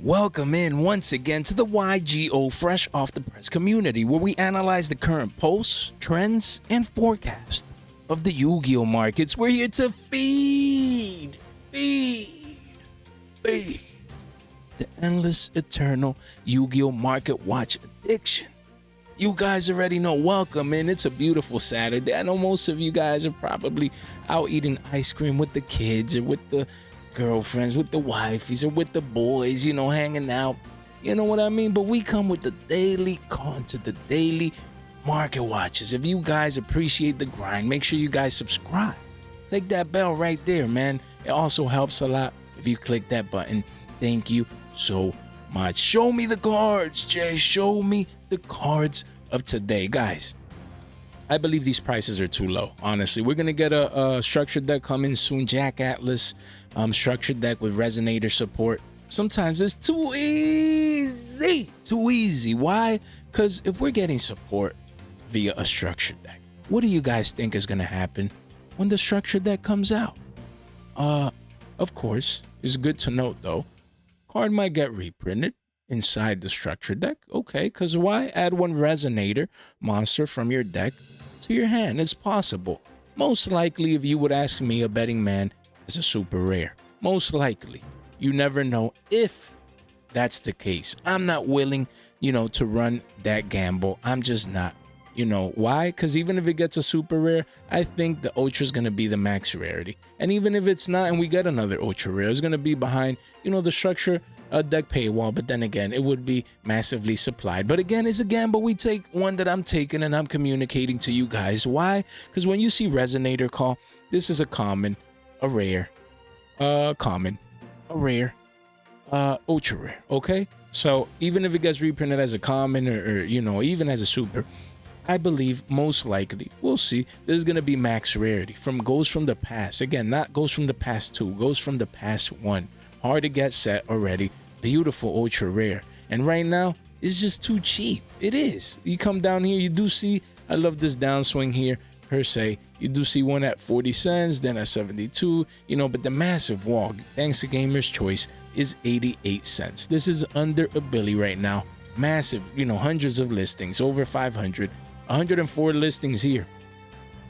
Welcome in once again to the Yugioh Fresh Off the Press community, where we analyze the current posts, trends, and forecast of the Yu-Gi-Oh markets. We're here to feed the endless, eternal Yu-Gi-Oh market watch addiction. You guys already know. Welcome in. It's a beautiful Saturday. I know most of you guys are probably out eating ice cream with the kids or with the girlfriends, with the wifeys, or with the boys, hanging out. You know what I mean? But we come with the daily content, the daily market watches. If you guys appreciate the grind, make sure you guys subscribe. Click that bell right there, man. It also helps a lot if you click that button. Thank you so much. Show me the cards, Jay. Show me the cards of today. Guys, I believe these prices are too low, honestly. We're going to get a structured deck coming soon. Jack Atlas, structured deck with Resonator support. Sometimes it's too easy. Too easy. Why? Because if we're getting support via a structured deck, what do you guys think is going to happen when the structured deck comes out? Of course, it's good to note, though, card might get reprinted inside the structured deck. Okay, because why? Add one Resonator monster from your deck to your hand. It's possible. Most likely, if you would ask me, a betting man is a super rare. Most likely. You never know if that's the case. I'm not willing, to run that gamble. I'm just not. Why? Because even if it gets a super rare, I think the ultra is going to be the max rarity. And even if it's not and we get another ultra rare, it's going to be behind, the structure deck paywall. But then again, it would be massively supplied. But again, it's a gamble we take, one that I'm taking and I'm communicating to you guys. Why? Because when you see Resonator call, this is a common, a rare, common, a rare, ultra rare. Okay? So even if it gets reprinted as a common or even as a super, I believe most likely, we'll see, there's going to be max rarity from Goes from the Past. Again, not Goes from the Past 2, Goes from the Past 1. Hard to get set already. Beautiful ultra rare. And right now, it's just too cheap. It is. You come down here, you do see, I love this downswing here, per se. You do see one at 40 cents, then at 72, but the massive wall, thanks to Gamer's Choice, is 88 cents. This is under a billy right now. Massive, hundreds of listings, over 500. 104 listings here.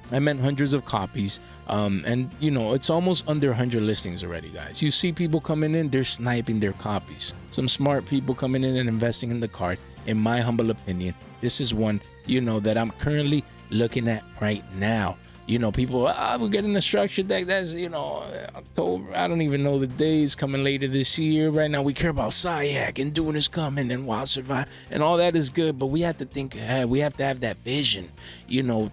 I meant hundreds of copies. And it's almost under 100 listings already, guys. You see people coming in, they're sniping their copies. Some smart people coming in and investing in the card. In my humble opinion, this is one, that I'm currently looking at right now. People, we're getting a structured deck. That's, October. I don't even know the days coming later this year. Right now, we care about Syak and Dune is coming and Wild Survive. And all that is good, but we have to think ahead. We have to have that vision.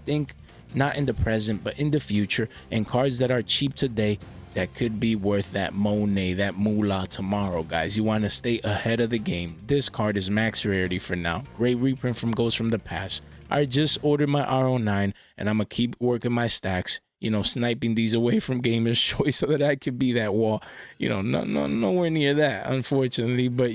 Think not in the present, but in the future. And cards that are cheap today that could be worth that Monet, that moolah tomorrow, guys. You want to stay ahead of the game. This card is max rarity for now. Great reprint from Goes from the Past. I just ordered my RO9 and I'm going to keep working my stacks, sniping these away from Gamer's Choice so that I could be that wall, nowhere near that, unfortunately. But,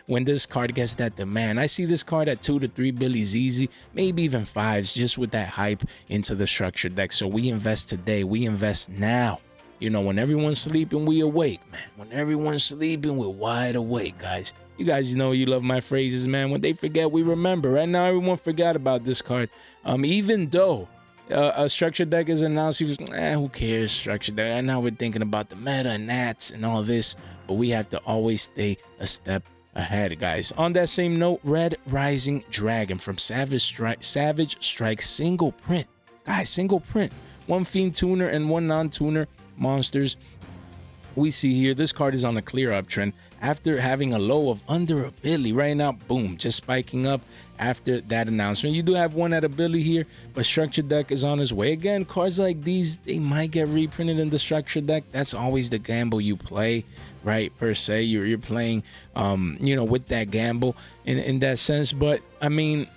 when this card gets that demand, I see this card at 2 to 3 billies easy, maybe even 5s, just with that hype into the structured deck. So we invest today. We invest now. When everyone's sleeping, we awake, man. When everyone's sleeping, we're wide awake, guys. You guys know you love my phrases, man. When they forget, we remember. Right now, everyone forgot about this card. Even though a structured deck is announced, people who cares, structured deck? And now we're thinking about the meta and nats and all this. But we have to always stay a step ahead, guys. On that same note, Red Rising Dragon from Savage Strike single print. Guys, single print. One Fiend Tuner and one non-tuner monsters. We see here, this card is on a clear uptrend after having a low of under a billy. Right now, boom, just spiking up after that announcement. You do have one at a billy here, but structured deck is on its way. Again, cards like these, they might get reprinted in the structured deck. That's always the gamble you play, right? Per se, you're playing, with that gamble in that sense. But I mean,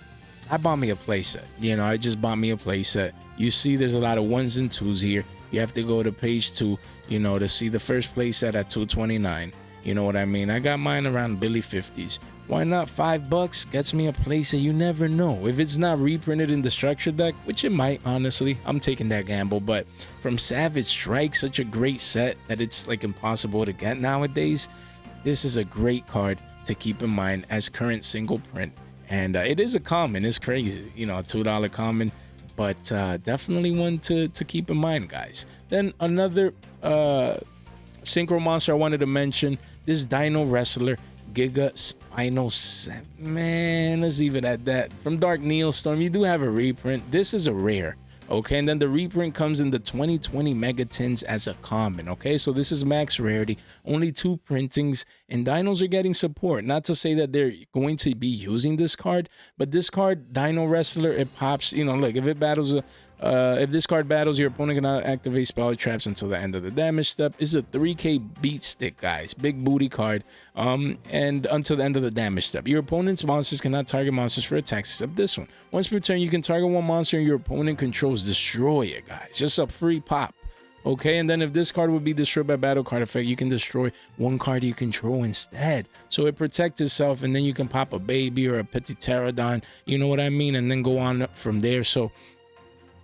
I bought me a playset. I just bought me a playset. You see, there's a lot of 1s and 2s here. You have to go to page 2, to see the first playset at 229. You know what I mean? I got mine around Billy 50s. Why not? $5 gets me a playset. You never know. If it's not reprinted in the structure deck, which it might, honestly, I'm taking that gamble. But from Savage Strike, such a great set that it's like impossible to get nowadays. this is a great card to keep in mind as current single print. And it is a common. It's crazy, you know, a $2 common, but definitely one to keep in mind, guys. Then another synchro monster I wanted to mention, this Dino Wrestler Giga Spino 7. Man, let's leave it at that. From Dark Neostorm, you do have a reprint. This is a rare. Okay, and then the reprint comes in the 2020 Megatins as a common. Okay, so this is max rarity, only 2 printings, and Dinos are getting support. Not to say that they're going to be using this card, but this card, Dino Wrestler, it pops. You know, look, if it battles if this card battles, your opponent cannot activate spell traps until the end of the damage step. It's a 3k beat stick, guys. Big booty card. And until the end of the damage step. Your opponent's monsters cannot target monsters for attacks except this one. Once per turn, you can target one monster your opponent controls. Destroy it, guys. Just a free pop. Okay, and then if this card would be destroyed by battle card effect, you can destroy one card you control instead. So it protects itself, and then you can pop a baby or a petit pterodon, you know what I mean, and then go on from there. So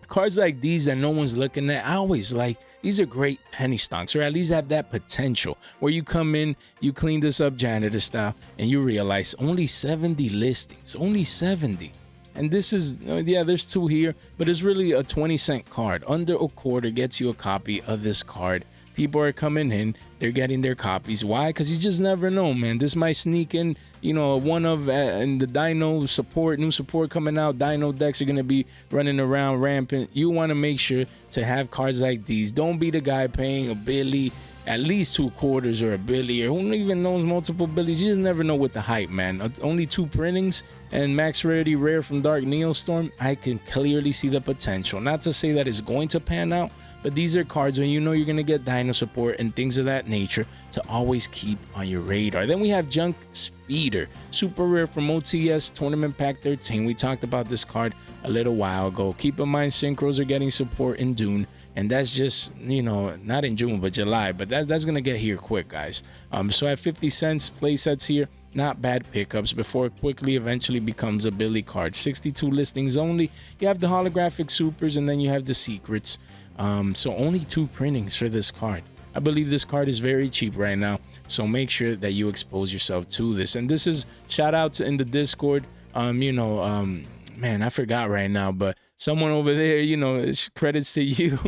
cards like these that no one's looking at, I always like. These are great penny stocks, or at least have that potential where you come in, you clean this up janitor style, and you realize only 70 listings, only 70. And this is, yeah, there's 2 here, but it's really a 20-cent card. Under a quarter gets you a copy of this card. People are coming in, they're getting their copies. Why? Because you just never know, man. This might sneak in, you know, one of, and the Dino support, new support coming out, Dino decks are going to be running around rampant. You want to make sure to have cards like these. Don't be the guy paying a Billy, at least 2 quarters, or a Billy, or who even knows multiple Billies. You just never know with the hype, man. Only 2 printings and max rarity rare from Dark Neostorm. I can clearly see the potential. Not to say that it's going to pan out, but these are cards when you know you're going to get Dino support and things of that nature to always keep on your radar. Then we have Junk Speeder, super rare from OTS Tournament Pack 13. We talked about this card a little while ago. Keep in mind, synchros are getting support in Dune, and that's just, you know, not in June, but July. But that's going to get here quick, guys. So at 50 cents, play sets here. Not bad pickups before it quickly eventually becomes a Billy card. 62 listings only. You have the holographic supers, and then you have the secrets. So only 2 printings for this card. I believe this card is very cheap right now, so make sure that you expose yourself to this. And this is shout out to in the Discord. Man, I forgot right now, but someone over there, you know, credits to you.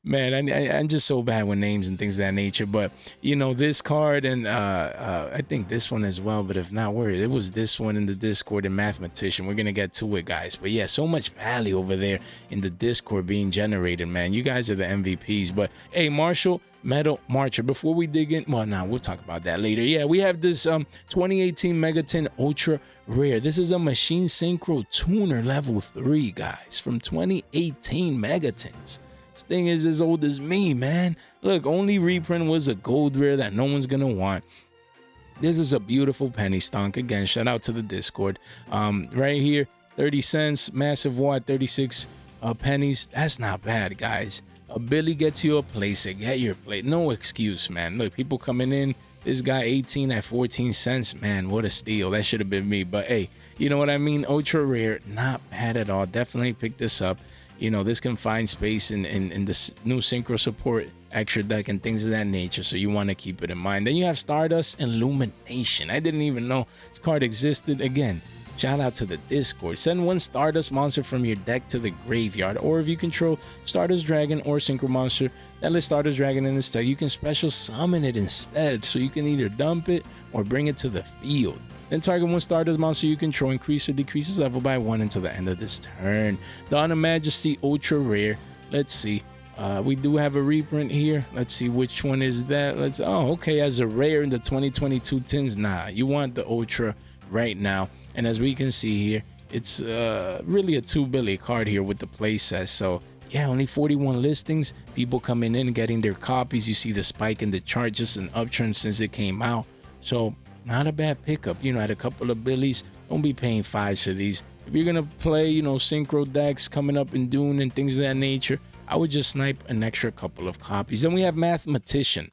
Man, I'm just so bad with names and things of that nature. But, you know, this card and I think this one as well. But if not, it was this one in the Discord and Mathematician. We're going to get to it, guys. But yeah, so much value over there in the Discord being generated, man. You guys are the MVPs. But hey, Marshall Metal Marcher, before we dig in, well, now we'll talk about that later. Yeah, we have this 2018 Megatin Ultra Rare. This is a Machine Synchro Tuner level 3, guys, from 2018 Megatins. This thing is as old as me, man. Look, only reprint was a gold rare that no one's gonna want. This is a beautiful penny stonk. Again, shout out to the Discord. Right here, 30 cents, massive watt, 36 pennies. That's not bad, guys. A Billy gets you a place, get your plate. No excuse, man. Look, people coming in. This guy 18 at 14 cents. Man, what a steal. That should have been me. But hey, you know what I mean? Ultra rare, not bad at all. Definitely pick this up. You know, this can find space in this new synchro support extra deck and things of that nature, so you want to keep it in mind. Then you have Stardust Illumination. I didn't even know this card existed. Again, shout out to the Discord. Send 1 Stardust monster from your deck to the graveyard, or if you control Stardust Dragon or Synchro monster that lists Stardust Dragon in this deck, you can special summon it instead, so you can either dump it or bring it to the field. Then target 1 Stardust monster you control, increase or decrease its level by 1 until the end of this turn. Dawn of Majesty Ultra Rare. Let's see. We do have a reprint here. Let's see which one is that. Okay, as a rare in the 2022 tins. Nah, you want the Ultra right now. And as we can see here, it's really a 2 Billy card here with the playset. So yeah, only 41 listings. People coming in and getting their copies. You see the spike in the chart, just an uptrend since it came out. So not a bad pickup. You know, at a couple of Billies, don't be paying 5s for these. If you're gonna play, you know, synchro decks coming up in Dune and things of that nature, I would just snipe an extra couple of copies. Then we have Mathematician.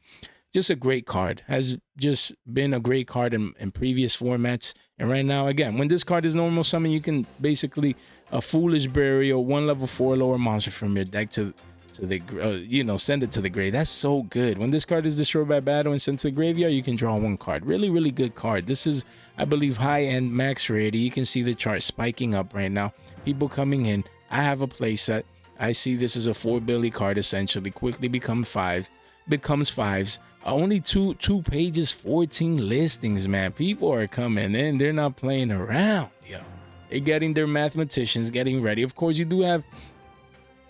Just a great card. Has just been a great card in previous formats. And right now, again, when this card is normal summon, you can basically a Foolish Burial, 1 level 4 lower monster from your deck to to the send it to the grave. That's so good. When this card is destroyed by battle and sent to the graveyard, you can draw one card. Really, really good card. This is, I believe, high-end max rarity. You can see the chart spiking up right now. People coming in. I have a playset. I see this is a 4 Billy card, essentially. Quickly becomes fives. Only two pages, 14 listings, man. People are coming in. They're not playing around, yo. They're getting their mathematicians getting ready. Of course, you do have,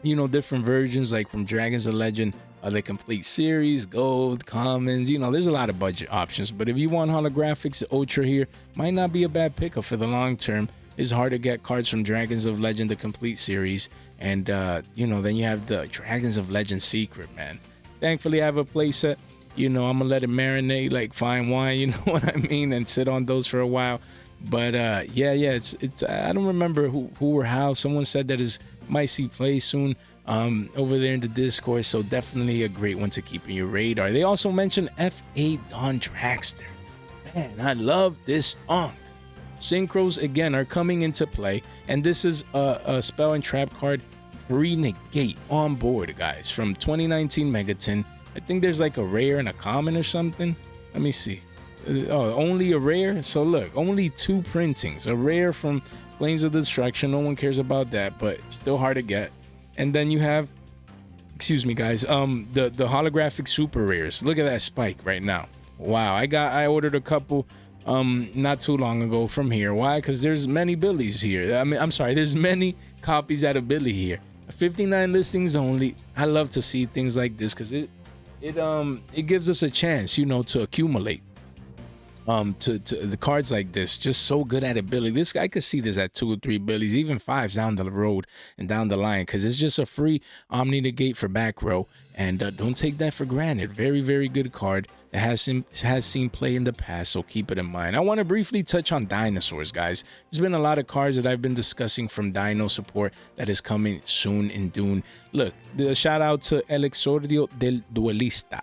different versions, like from Dragons of Legend, the complete series, gold, commons. There's a lot of budget options. But if you want holographics, the Ultra here might not be a bad pickup for the long term. It's hard to get cards from Dragons of Legend, the complete series. And, then you have the Dragons of Legend Secret, man. Thankfully, I have a playset. I'm going to let it marinate like fine wine, you know what I mean? And sit on those for a while. But, it's I don't remember who or how. Someone said that is might see play soon over there in the Discord. So definitely a great one to keep in your radar. They also mentioned F8 Dawn Dragster. Man, I love this song. Synchros, again, are coming into play. And this is a spell and trap card. Free negate on board, guys, from 2019 Megaton. I think there's like a rare and a common or something. Let me see. Only a rare. So look, only 2 printings. A rare from Flames of Destruction. No one cares about that, but it's still hard to get. And then you have, excuse me, guys, the holographic super rares. Look at that spike right now. Wow, I ordered a couple not too long ago from here. Why? Because there's many Billies here. I'm sorry, there's many copies at a Billy here. 59 listings only. I love to see things like this because it gives us a chance, to accumulate to the cards like this. Just so good at it, Billy. This guy could see this at 2 or 3 Billies, even 5s down the road and down the line, because it's just a free Omni Negate for back row. And don't take that for granted. Very, very good card. It has seen play in the past, so keep it in mind. I want to briefly touch on dinosaurs, guys. There's been a lot of cards that I've been discussing from Dino support that is coming soon in Dune. Look, the shout out to El Exordio del Duelista.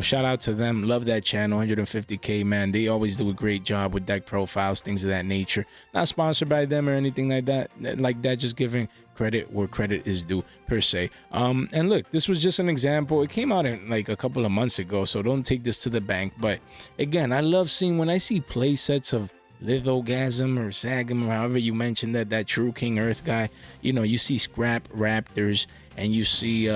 Shout out to them. Love that channel. 150K, man. They always do a great job with deck profiles, things of that nature. Not sponsored by them or anything like that. Just giving credit where credit is due, per se. And look, this was just an example. It came out in like a couple of months ago, so don't take this to the bank. But again, I love seeing when I see play sets of Lithogasm or Sagam, or however you mentioned that True King Earth guy. You see Scrap Raptors, and you see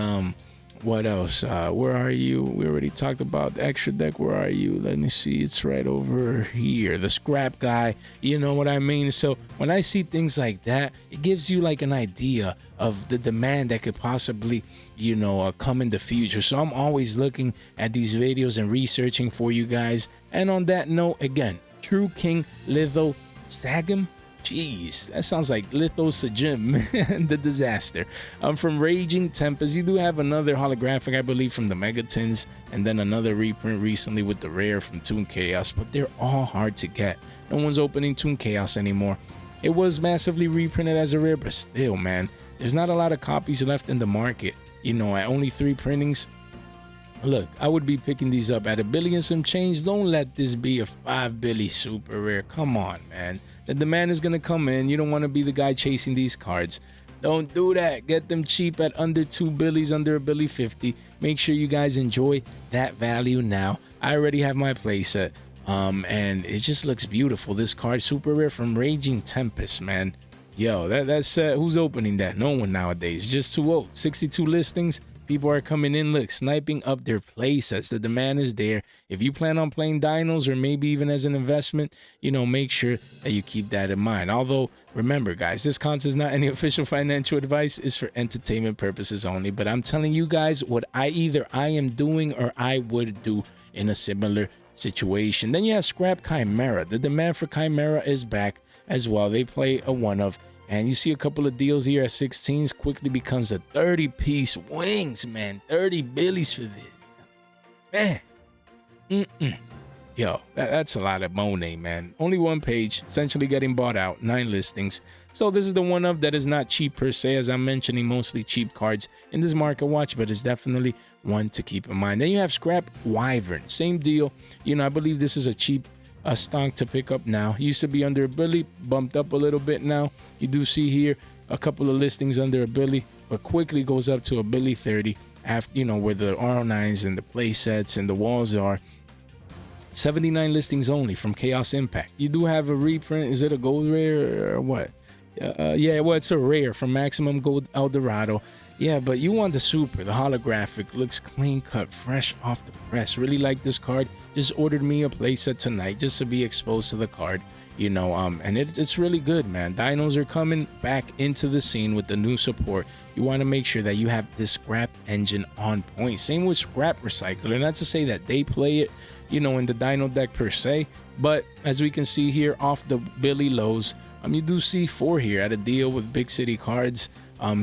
what else? Where are you? We already talked about the extra deck. Where are you? Let me see. It's right over here. The scrap guy. You know what I mean? So when I see things like that, it gives you like an idea of the demand that could possibly, come in the future. So I'm always looking at these videos and researching for you guys. And on that note, again, True King Litho Sagam. Jeez, that sounds like Litho Sajim, the disaster. From Raging Tempest, you do have another holographic, I believe, from the Megatons, and then another reprint recently with the rare from Toon Chaos, but they're all hard to get. No one's opening Toon Chaos anymore. It was massively reprinted as a rare, but still, man, there's not a lot of copies left in the market. At only 3 printings. Look, I would be picking these up at $1 billion some change. Don't let this be a 5 Billy super rare. Come on, man. The demand is going to come in. You don't want to be the guy chasing these cards. Don't do that. Get them cheap at under 2 Billies, under $1 billion 50. Make sure you guys enjoy that value now. I already have my playset. And it just looks beautiful. This card, super rare from Raging Tempest, man. Yo, that's who's opening that? No one nowadays. Just 62 listings. People are coming in, look, sniping up their play sets. The demand is there. If you plan on playing dinos or maybe even as an investment, make sure that you keep that in mind. Although, remember, guys, this content is not any official financial advice. It's for entertainment purposes only. But I'm telling you guys what I am doing or I would do in a similar situation. Then you have Scrap Chimera. The demand for Chimera is back as well. They play a one-of. And you see a couple of deals here at 16s. Quickly becomes a 30-piece wings, man. 30 Billies for this. Man. Yo, that's a lot of money, man. Only 1 page, essentially getting bought out. 9 listings. So this is the one of that is not cheap per se, as I'm mentioning, mostly cheap cards in this market watch, but it's definitely one to keep in mind. Then you have Scrap Wyvern. Same deal. I believe this is a cheap stonk to pick up now. Used to be under $1 billion, bumped up a little bit now. You do see here a couple of listings under $1 billion. but quickly goes up to a Billy 30 after, you know, where the R09s and the play sets and the walls are. 79 listings only from Chaos Impact. You do have a reprint. Is it a gold rare or what? Yeah, well, it's a rare from Maximum Gold Eldorado. Yeah, but you want the super, the holographic, looks clean cut, fresh off the press. Really like this card. Just ordered me a playset tonight just to be exposed to the card, you know, and it's really good, man. Dinos are coming back into the scene with the new support. You want to make sure that you have this scrap engine on point. Same with Scrap Recycler. Not to say that they play it, you know, in the Dino deck per se, but as we can see here off the Billy lows, you do see 4 here at a deal with Big City Cards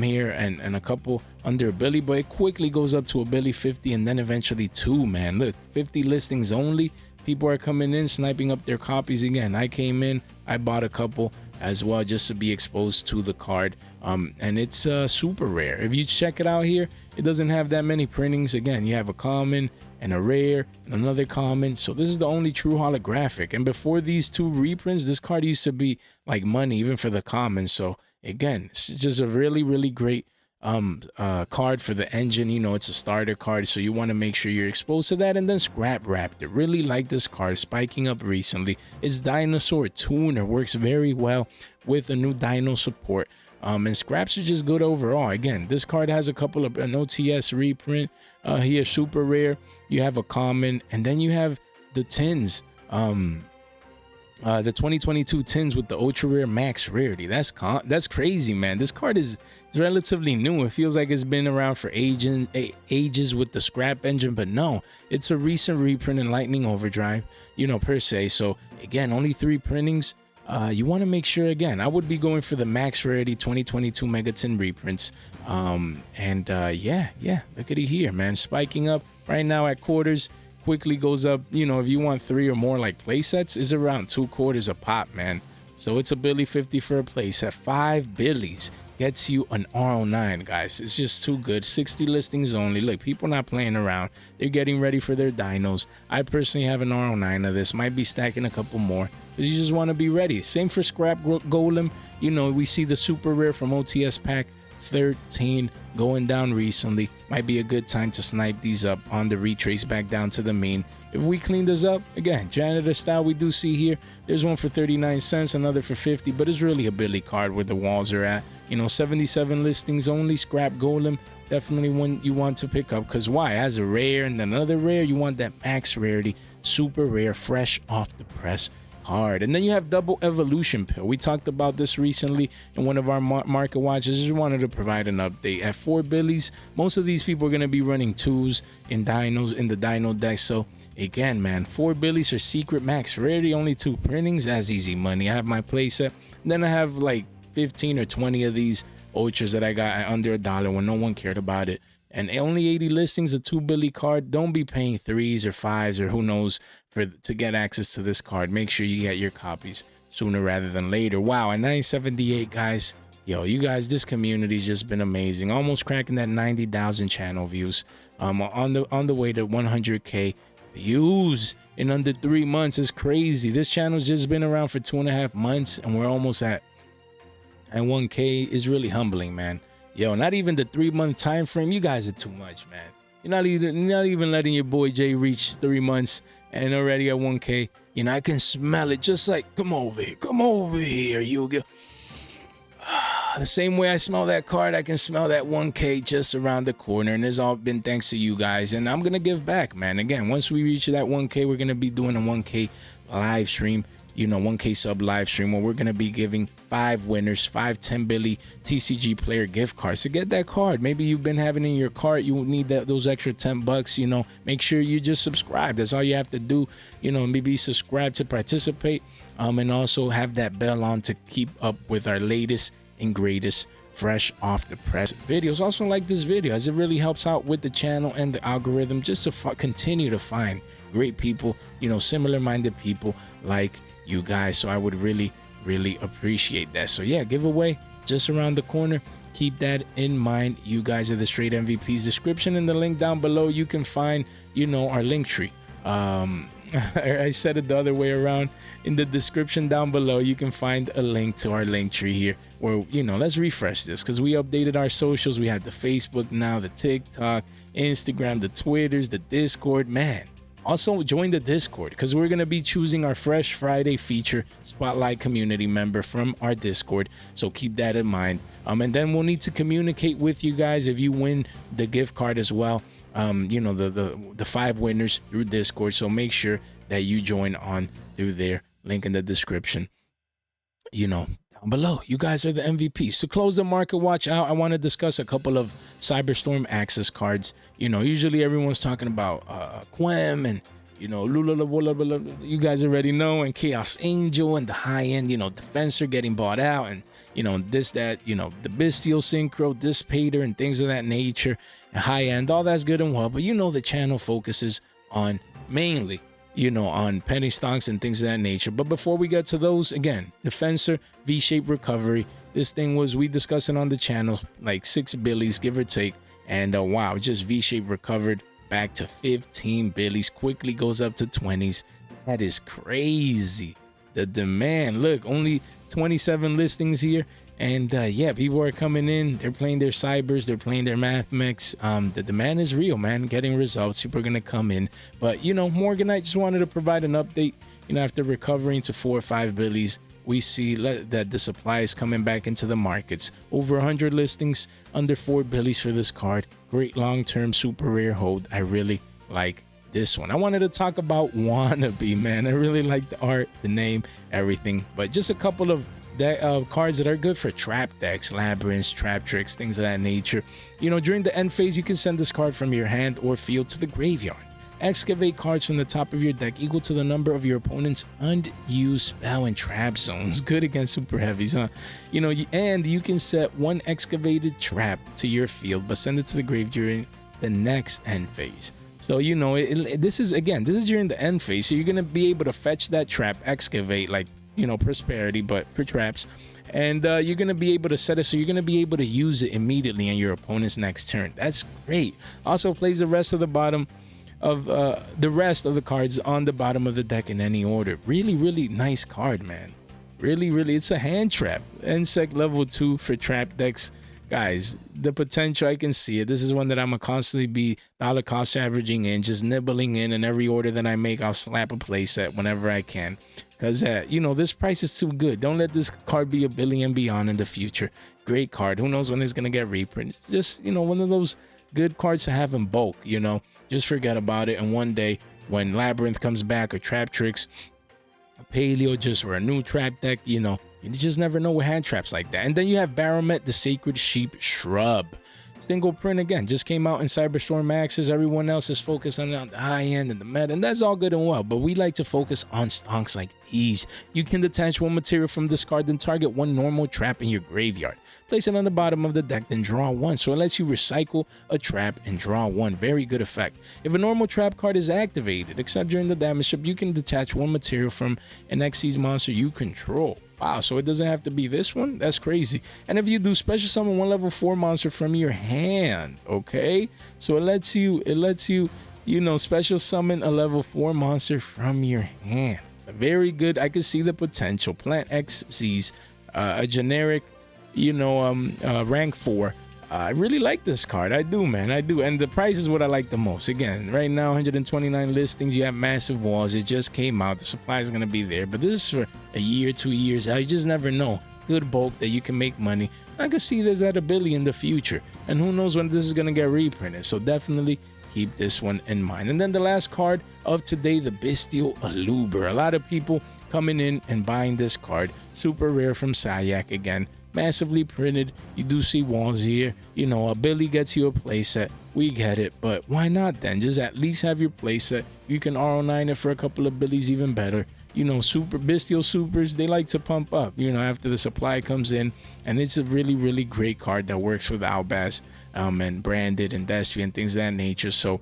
here and a couple under a Billy, but it quickly goes up to a Billy 50 and then eventually 2, man. Look, 50 listings only. People are coming in, sniping up their copies again. I came in, I bought a couple as well just to be exposed to the card, and it's super rare. If you check it out here, it doesn't have that many printings. Again, you have a common and a rare and another common, so this is the only true holographic. And before these 2 reprints, this card used to be like money even for the common. So again, it's just a really great card for the engine. You know, it's a starter card, so you want to make sure you're exposed to that. And then Scrap Raptor, really like this card, spiking up recently. Its dinosaur tuner works very well with a new dino support, and scraps are just good overall. Again, this card has a couple of an OTS reprint here, super rare. You have a common, and then you have the tins, the 2022 tins with the ultra rare max rarity. That's crazy, man. This card is relatively new. It feels like it's been around for ages with the scrap engine, but no, it's a recent reprint in Lightning Overdrive, you know, per se. So again, only 3 printings. You want to make sure, again, I would be going for the max rarity 2022 Megatin reprints. Yeah, look at it here, man, spiking up right now at quarters. Quickly goes up, you know, if you want 3 or more like play sets, is around 2 quarters a pop, man. So it's a Billy 50 for a play set. 5 Billies gets you an R09, guys. It's just too good. 60 listings only. Look, people not playing around. They're getting ready for their dinos. I personally have an R09 of this. Might be stacking a couple more. But you just want to be ready. Same for Scrap Golem. You know, we see the super rare from OTS pack 13 going down recently. Might be a good time to snipe these up on the retrace back down to the main. If we clean this up, again, janitor style, we do see here, there's one for 39 cents, another for 50, but it's really a Billy card where the walls are at. You know, 77 listings only. Scrap Golem, definitely one you want to pick up, because why? As a rare and another rare, you want that max rarity, super rare, fresh off the press card. And then you have Double Evolution Pill. We talked about this recently in one of our market watches. Just wanted to provide an update. At 4 Billies, most of these people are going to be running 2s in dinos in the dino deck. So again, man, 4 Billies for secret max rarity, only 2 printings. That's easy money. I have my playset. Then I have like 15 or 20 of these ultras that I got at under $1 when no one cared about it. And only 80 listings, a 2 Billy card. Don't be paying 3s or 5s or who knows to get access to this card. Make sure you get your copies sooner rather than later. Wow, at 978, guys. Yo, you guys, this community's just been amazing. Almost cracking that 90,000 channel views. On the way to 100K views in under 3 months. Is crazy. This channel's just been around for 2.5 months, and we're almost at 1K. Is really humbling, man. Yo, not even the 3-month time frame. You guys are too much, man. You're not even letting your boy Jay reach 3 months and already at 1K. You know, I can smell it just like, come over here, Yugioh. The same way I smell that card, I can smell that 1K just around the corner, and it's all been thanks to you guys. And I'm gonna give back, man. Again, once we reach that 1K, we're gonna be doing a 1K live stream. You know, 1K sub live stream where we're going to be giving 5 winners 5 10 Billy TCG player gift cards. To get that card, maybe you've been having in your cart, you need those extra $10. You know, make sure you just subscribe. That's all you have to do. You know, maybe subscribe to participate, and also have that bell on to keep up with our latest and greatest fresh off the press videos. Also like this video, as it really helps out with the channel and the algorithm, just to continue to find great people, you know, similar minded people like you guys. So I would really appreciate that. So yeah, giveaway just around the corner. Keep that in mind. You guys are the straight MVPs. Description and the link down below, you can find, you know, our link tree. I said it the other way around. In the description down below, you can find a link to our link tree here where, let's refresh this because we updated our socials. We have the Facebook now, the TikTok, Instagram, the Twitters, the Discord. Man, also join the Discord because we're going to be choosing our Fresh Friday feature spotlight community member from our Discord. So keep that in mind. And then we'll need to communicate with you guys if you win the gift card as well. The 5 winners through Discord. So make sure that you join on through there. Link in the description. Down below. You guys are the MVPs. To close the market watch out, I want to discuss a couple of Cyberstorm Access cards. Usually everyone's talking about Quem and Lula, you guys already know, and Chaos Angel and the high end, Defensor getting bought out, and this, that, the Bestial Synchro, Dissipator, and things of that nature, and high end, all that's good and well, but the channel focuses on mainly on penny stocks and things of that nature. But before we get to those, again, Defensor V-shaped recovery. This thing we discussed it on the channel, like 6 billies, give or take, and wow, just V-shaped recovered back to 15 billies, quickly goes up to 20s. That is crazy. The demand, look, only 27 listings here, and yeah, people are coming in, they're playing their cybers, they're playing their math mechs. The demand is real, man. Getting results, people are gonna come in. But Morganite just wanted to provide an update. After recovering to 4 or 5 billies, we see that the supply is coming back into the markets. Over 100 listings, under 4 billies for this card. Great long-term super rare hold. I really like this one. I wanted to talk about Wannabe, man. I really like the art, the name, everything. But just a couple of cards that are good for trap decks, labyrinths, trap tricks, things of that nature. During the end phase, you can send this card from your hand or field to the graveyard. Excavate cards from the top of your deck equal to the number of your opponent's unused spell and trap zones. Good against super heavies, huh? And you can set 1 excavated trap to your field, but send it to the grave during the next end phase. So this is during the end phase, so you're gonna be able to fetch that trap, excavate, like prosperity, but for traps, and you're gonna be able to set it so you're gonna be able to use it immediately on your opponent's next turn. That's great. Also plays the rest of the cards on the bottom of the deck in any order. Really nice card, man. Really, it's a hand trap. Insect level 2 for trap decks. Guys, the potential, I can see it. This is one that I'm gonna constantly be dollar cost averaging in, just nibbling in every order that I make, I'll slap a playset whenever I can. Because, this price is too good. Don't let this card be $1 billion beyond in the future. Great card. Who knows when it's gonna get reprinted. Just, one of those good cards to have in bulk, Just forget about it, and one day when Labyrinth comes back or Trap Tricks, Paleo just or a new trap deck, you just never know with hand traps like that. And then you have Baromet, the Sacred Sheep Shrub. Single print again, just came out in Cyberstorm Access. Everyone else is focused on the high end and the meta, and that's all good and well, but we like to focus on stonks like these. You can detach 1 material from this card, then target 1 normal trap in your graveyard. Place it on the bottom of the deck, then draw 1. So it lets you recycle a trap and draw 1. Very good effect. If a normal trap card is activated, except during the damage step, you can detach 1 material from an Xyz monster you control. Wow, so it doesn't have to be this one? That's crazy. And if you do special summon 1 level 4 monster from your hand, okay? So it lets you, special summon a level 4 monster from your hand. Very good. I could see the potential. Plant Xyz, a generic, rank 4. I really like this card. I do, man. I do. And the price is what I like the most. Again, right now, 129 listings. You have massive walls. It just came out. The supply is going to be there. But this is for a year, 2 years out. You just never know. Good bulk that you can make money. I could see this at $1 billion in the future. And who knows when this is going to get reprinted. So definitely keep this one in mind. And then the last card of today, the Bestial Aluber. A lot of people coming in and buying this card. Super rare from Sayak again. Massively printed. You do see walls here. A Billy gets you a playset. We get it, but why not then? Just at least have your playset. You can RO9 it for a couple of Billies, even better. Super Bestial Supers, they like to pump up, after the supply comes in. And it's a really great card that works with Albaz and Branded and Destry and things of that nature. So,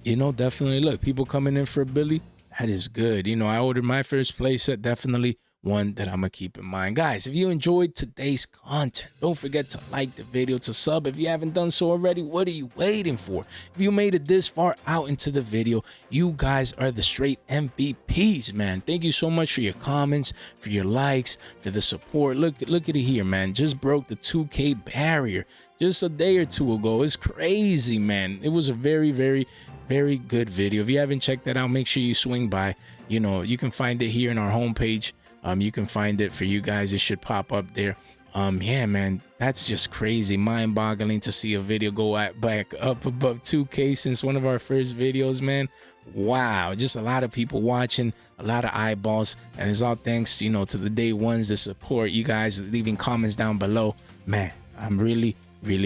definitely look, people coming in for a Billy, that is good. I ordered my first playset, definitely one that I'm gonna keep in mind. Guys, if you enjoyed today's content, don't forget to like the video, to sub if you haven't done so already. What are you waiting for? If you made it this far out into the video, you guys are the straight MVPs, man. Thank you so much for your comments, for your likes, for the support. Look at it here, man. Just broke the 2K barrier just a day or two ago. It's crazy, man. It was a very, very, very good video. If you haven't checked that out, make sure you swing by. You know, you can find it here in our homepage. You can find it for you guys. It should pop up there. Yeah, man, that's just crazy, mind-boggling to see a video go back up above 2K since one of our first videos, man. Wow, just a lot of people watching, a lot of eyeballs, and it's all thanks, you know, to the day ones, the support, you guys leaving comments down below. Man, I'm really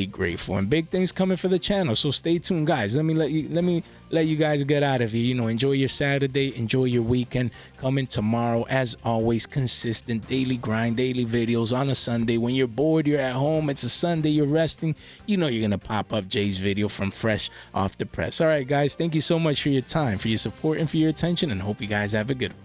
grateful, and big things coming for the channel, so stay tuned, guys. Let me let you guys get out of here. You know, enjoy your Saturday, enjoy your weekend. Coming tomorrow, as always, consistent daily grind, daily videos on a Sunday. When you're bored, you're at home, it's a Sunday, you're resting, you know you're gonna pop up Jay's video from fresh off the press. All right, guys, thank you so much for your time, for your support, and for your attention, and hope you guys have a good one.